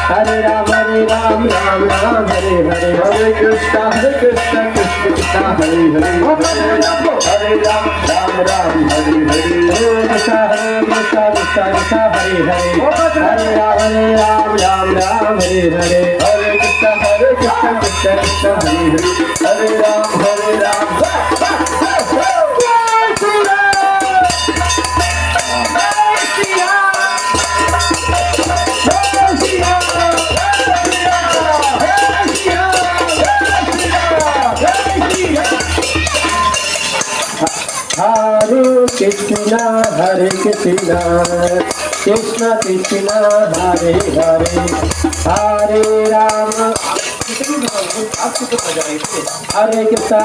Hare Ram Ram Ram Hare Hare Hare Krishna Krishna Krishna Hare Hare Hare Ram Ram Hare Hare Hare Krishna Krishna Krishna Hare Hare Hare Ram Ram Hare Hare Hare Krishna Krishna Krishna Hare Hare Hare Ram Hare Krishna Krishna Krishna Hare Hare Hare Rama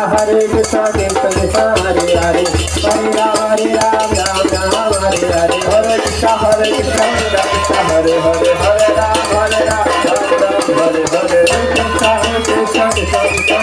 Hare Krishna Krishna Krishna Hare Hare Hare Ram Ram Ram Hare Hare Hare Krishna Krishna Hare Hare Hare Ram Ram Ram Hare Hare Krishna Krishna Krishna